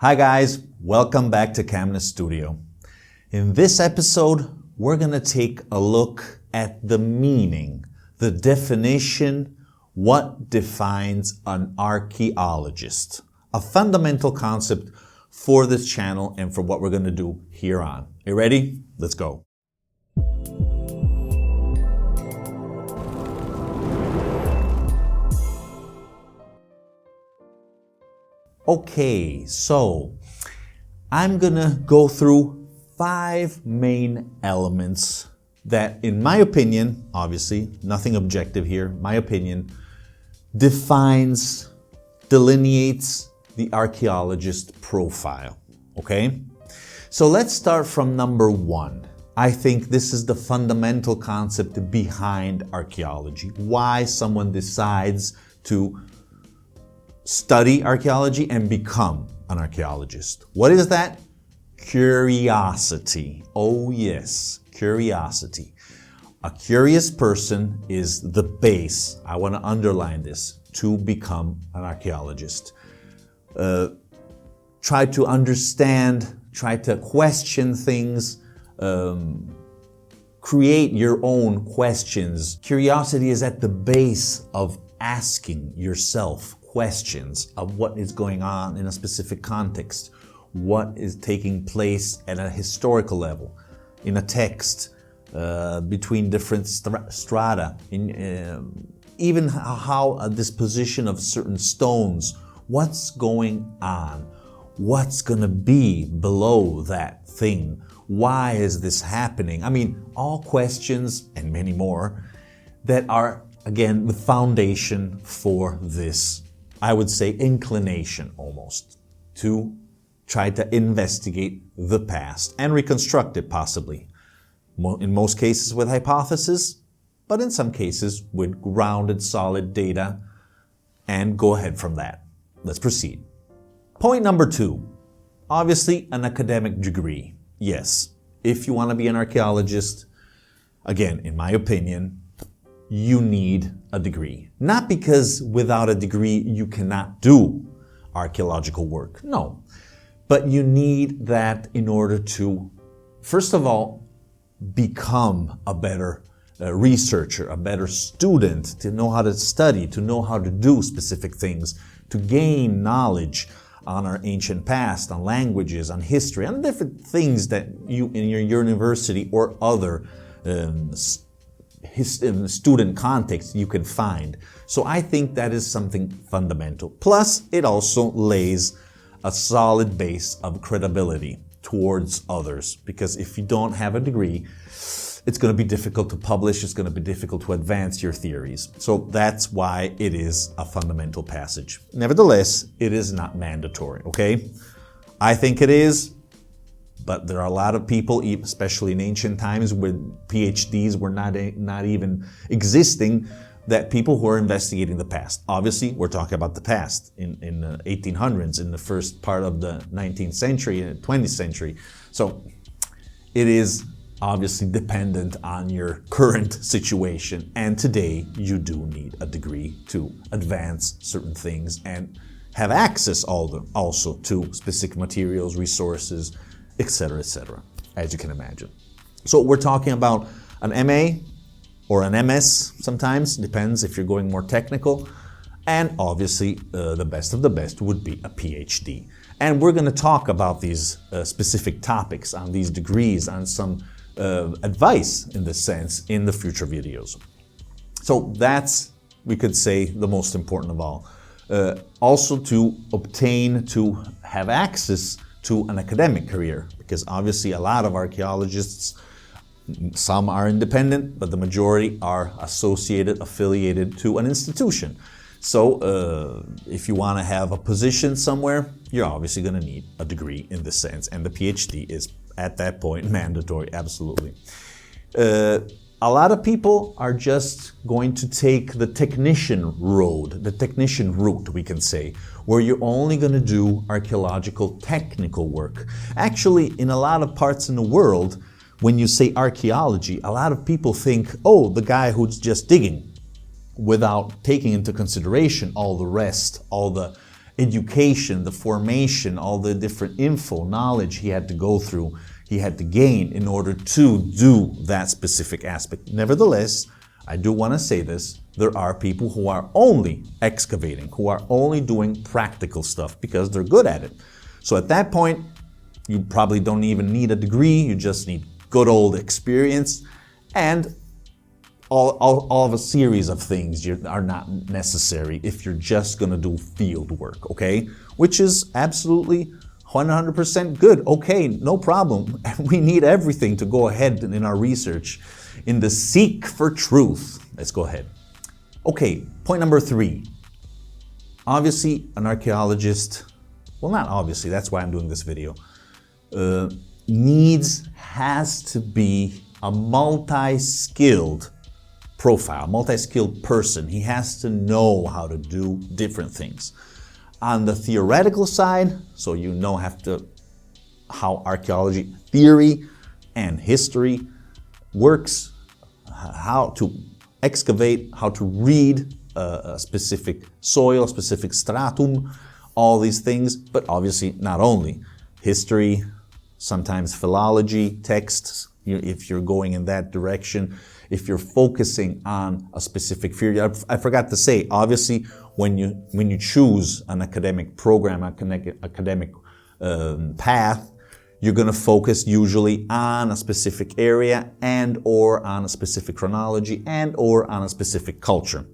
Hi guys, welcome back to Camness Studio. In this episode, we're going to take a look at the meaning, the definition, what defines an archaeologist. A fundamental concept for this channel and for what we're going to do here on. You ready? Let's go. Okay, so I'm gonna go through 5 main elements that, in my opinion, obviously, nothing objective here, my opinion, delineates the archaeologist profile, okay? So let's start from number 1. I think this is the fundamental concept behind archaeology. Why someone decides to study archaeology and become an archaeologist. What is that? Curiosity. Oh yes, curiosity. A curious person is the base, I want to underline this, to become an archaeologist. Try to understand, try to question things, create your own questions. Curiosity is at the base of asking yourself questions of what is going on in a specific context, what is taking place at a historical level, in a text, between different strata, even how a disposition of certain stones, what's going on, what's going to be below that thing, why is this happening? I mean, all questions and many more that are, again, the foundation for this, I would say, inclination almost to try to investigate the past and reconstruct it possibly. In most cases with hypothesis, but in some cases with grounded, solid data, and go ahead from that. Let's proceed. Point number 2, obviously an academic degree. Yes, if you want to be an archaeologist, again, in my opinion, you need a degree. Not because without a degree you cannot do archaeological work. No. But you need that in order to, first of all, become a better researcher, a better student, to know how to study, to know how to do specific things, to gain knowledge on our ancient past, on languages, on history, on different things that you in your university or other student context you can find. So I think that is something fundamental. Plus, it also lays a solid base of credibility towards others. Because if you don't have a degree, it's going to be difficult to publish, it's going to be difficult to advance your theories. So that's why it is a fundamental passage. Nevertheless, it is not mandatory, okay? I think it is. But there are a lot of people, especially in ancient times, where PhDs were not even existing, that people who are investigating the past. Obviously, we're talking about the past in the 1800s, in the first part of the 19th century and 20th century. So it is obviously dependent on your current situation. And today, you do need a degree to advance certain things and have access also to specific materials, resources, etc., as you can imagine. So we're talking about an MA or an MS sometimes, depends if you're going more technical, and obviously the best of the best would be a PhD. And we're going to talk about these specific topics, on these degrees, on some advice in this sense in the future videos. So that's, we could say, the most important of all. Also to have access to an academic career, because obviously a lot of archaeologists, some are independent, but the majority are affiliated to an institution. So if you want to have a position somewhere, you're obviously going to need a degree in this sense, and the PhD is at that point mandatory, absolutely. A lot of people are just going to take the technician route, we can say, where you're only going to do archaeological technical work. Actually, in a lot of parts in the world, when you say archaeology, a lot of people think, oh, the guy who's just digging, without taking into consideration all the rest, all the education, the formation, all the different info, knowledge he had to go through, he had to gain in order to do that specific aspect. Nevertheless, I do want to say this, there are people who are only excavating, who are only doing practical stuff because they're good at it. So at that point, you probably don't even need a degree, you just need good old experience, and all of a series of things are not necessary if you're just gonna do field work, okay? Which is absolutely 100% good. Okay, no problem. We need everything to go ahead in our research in the seek for truth. Let's go ahead. Okay, point number 3. Obviously, an archaeologist, well, not obviously, that's why I'm doing this video, has to be a multi-skilled profile, multi-skilled person. He has to know how to do different things. On the theoretical side, so you know how archaeology theory and history works, how to excavate, how to read a specific soil, a specific stratum, all these things, but obviously not only history, sometimes philology, texts, if you're going in that direction, if you're focusing on a specific field. I forgot to say, obviously, when you choose an academic program, academic path, you're going to focus usually on a specific area and or on a specific chronology and or on a specific culture.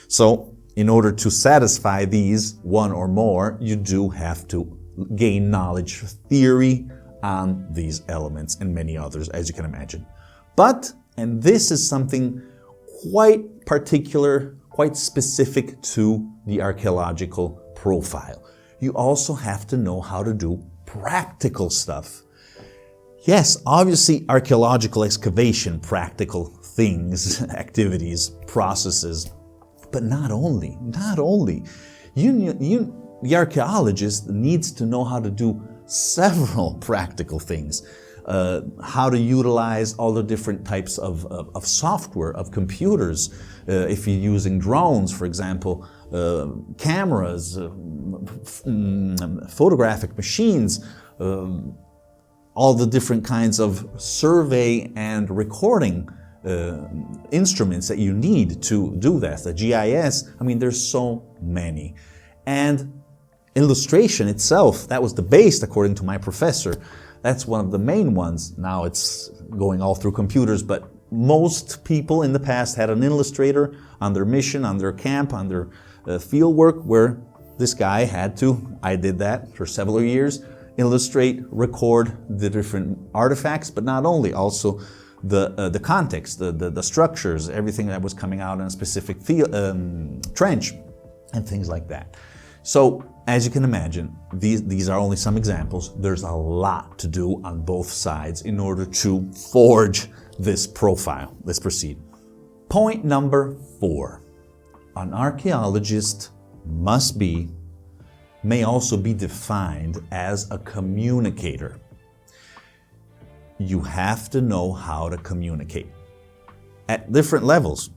So in order to satisfy these, one or more, you do have to gain knowledge, theory on these elements and many others, as you can imagine. But, and this is something quite particular, quite specific to the archaeological profile, you also have to know how to do practical stuff. Yes, obviously archaeological excavation, practical things, activities, processes, but not only. The archaeologist needs to know how to do several practical things. How to utilize all the different types of software, of computers. If you're using drones, for example, cameras, photographic machines, all the different kinds of survey and recording instruments that you need to do that. The GIS, I mean, there's so many. And illustration itself, that was the base, according to my professor. That's one of the main ones. Now it's going all through computers, but most people in the past had an illustrator on their mission, on their camp, on their field work, where this guy had to, I did that for several years, illustrate, record the different artifacts, but not only, also the context, the structures, everything that was coming out in a specific field, trench, and things like that. So, as you can imagine, these are only some examples. There's a lot to do on both sides in order to forge this profile. Let's proceed. Point number 4. An archaeologist may also be defined as a communicator. You have to know how to communicate at different levels.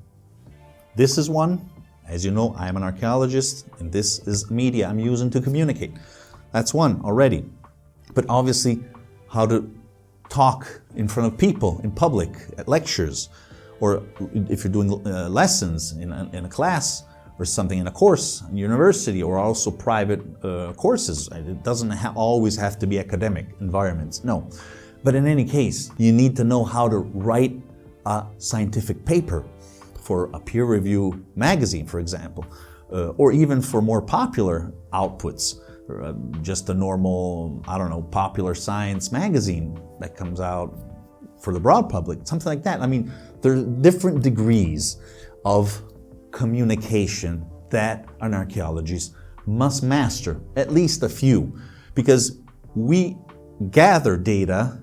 This is one. As you know, I am an archaeologist, and this is media I'm using to communicate. That's one already. But obviously, how to talk in front of people, in public, at lectures, or if you're doing lessons in a class, or something in a course in university, or also private courses. It doesn't always have to be academic environments, no. But in any case, you need to know how to write a scientific paper for a peer-review magazine, for example, or even for more popular outputs, just a normal, popular science magazine that comes out for the broad public, something like that. I mean, there are different degrees of communication that an archaeologist must master, at least a few, because we gather data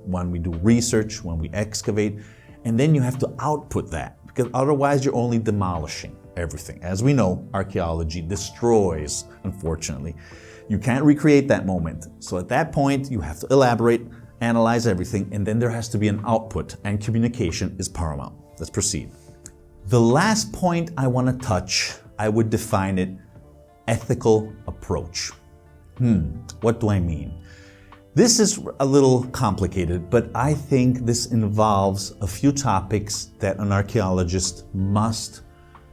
when we do research, when we excavate, and then you have to output that, because otherwise you're only demolishing everything. As we know, archaeology destroys, unfortunately. You can't recreate that moment. So at that point, you have to elaborate, analyze everything, and then there has to be an output, and communication is paramount. Let's proceed. The last point I want to touch, I would define it ethical approach. What do I mean? This is a little complicated, but I think this involves a few topics that an archaeologist must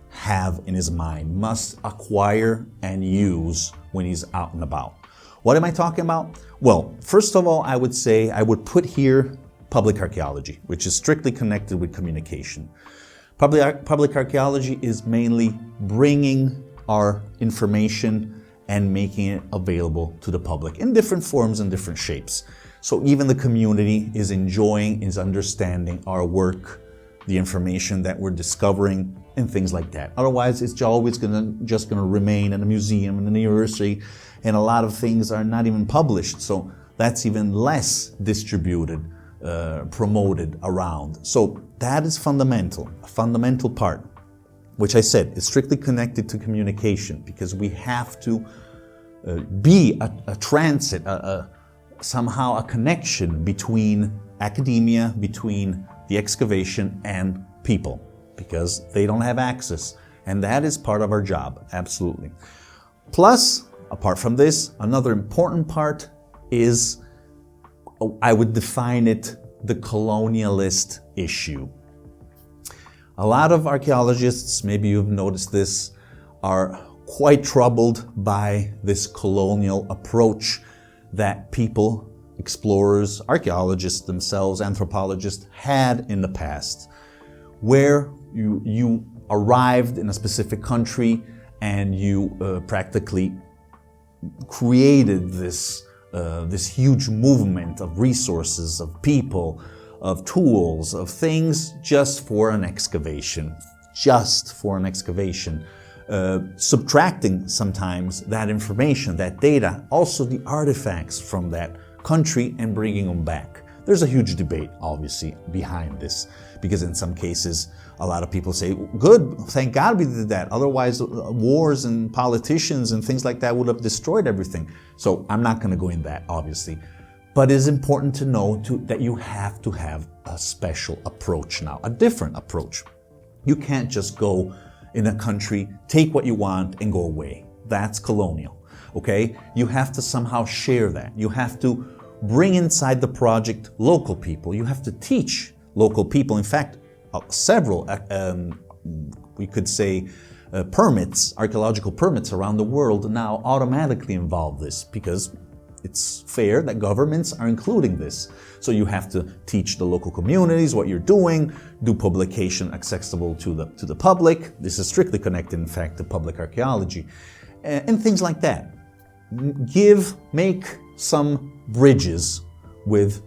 have in his mind, must acquire and use when he's out and about. What am I talking about? Well, first of all, I would say I would put here public archaeology, which is strictly connected with communication. Public archaeology is mainly bringing our information and making it available to the public in different forms and different shapes. So even the community is enjoying, is understanding our work, the information that we're discovering, and things like that. Otherwise, it's always just gonna remain in a museum and a university, and a lot of things are not even published. So that's even less distributed, promoted around. So that is fundamental, a fundamental part, which I said is strictly connected to communication, because we have to be a transit, somehow a connection between academia, between the excavation and people, because they don't have access. And that is part of our job, absolutely. Plus, apart from this, another important part is, I would define it, the colonialist issue. A lot of archaeologists, maybe you've noticed this, are quite troubled by this colonial approach that people, explorers, archaeologists themselves, anthropologists had in the past, where you arrived in a specific country and you practically created this huge movement of resources, of people, of tools, of things just for an excavation, subtracting sometimes that information, that data, also the artifacts from that country, and bringing them back. There's a huge debate, obviously, behind this, because in some cases, a lot of people say, good, thank God we did that. Otherwise, wars and politicians and things like that would have destroyed everything. So I'm not going to go in that, obviously. But it's important to know that you have to have a special approach now, a different approach. You can't just go in a country, take what you want and go away. That's colonial, okay? You have to somehow share that. You have to bring inside the project local people. You have to teach local people. In fact, several, we could say, permits, archaeological permits around the world now automatically involve this, because it's fair that governments are including this. So you have to teach the local communities what you're doing, do publication accessible to the public. This is strictly connected, in fact, to public archaeology, and things like that. Make some bridges with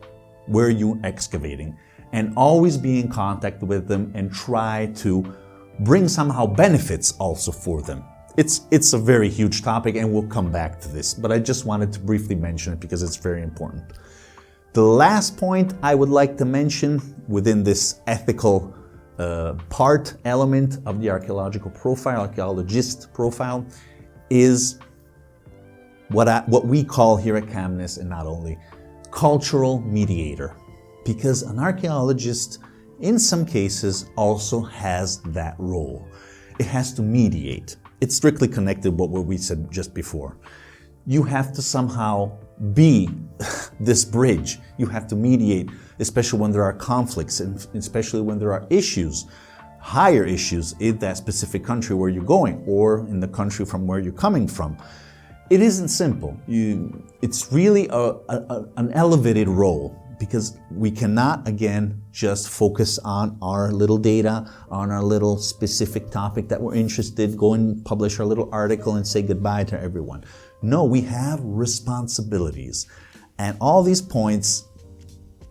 where you're excavating, and always be in contact with them and try to bring somehow benefits also for them. It's a very huge topic, and we'll come back to this, but I just wanted to briefly mention it because it's very important. The last point I would like to mention within this ethical element of the archaeological profile, archaeologist profile, is what we call here at CAMNIS, and not only, cultural mediator. Because an archaeologist, in some cases, also has that role. It has to mediate. It's strictly connected with what we said just before. You have to somehow be this bridge. You have to mediate, especially when there are conflicts, and especially when there are issues, higher issues in that specific country where you're going, or in the country from where you're coming from. It isn't simple. It's really an elevated role, because we cannot, again, just focus on our little data, on our little specific topic that we're interested, go and publish our little article and say goodbye to everyone. No, we have responsibilities. And all these points,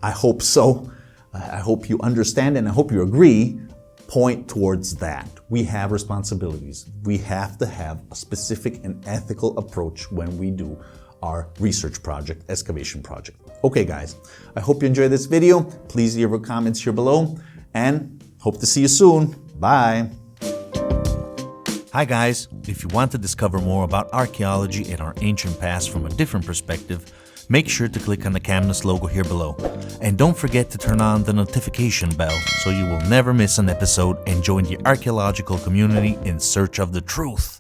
I hope so, I hope you understand and I hope you agree, point towards that. We have responsibilities. We have to have a specific and ethical approach when we do our research project, excavation project. Okay guys, I hope you enjoyed this video. Please leave your comments here below, and hope to see you soon. Bye. Hi guys, if you want to discover more about archaeology and our ancient past from a different perspective, make sure to click on the CAMNIS logo here below. And don't forget to turn on the notification bell so you will never miss an episode and join the archaeological community in search of the truth.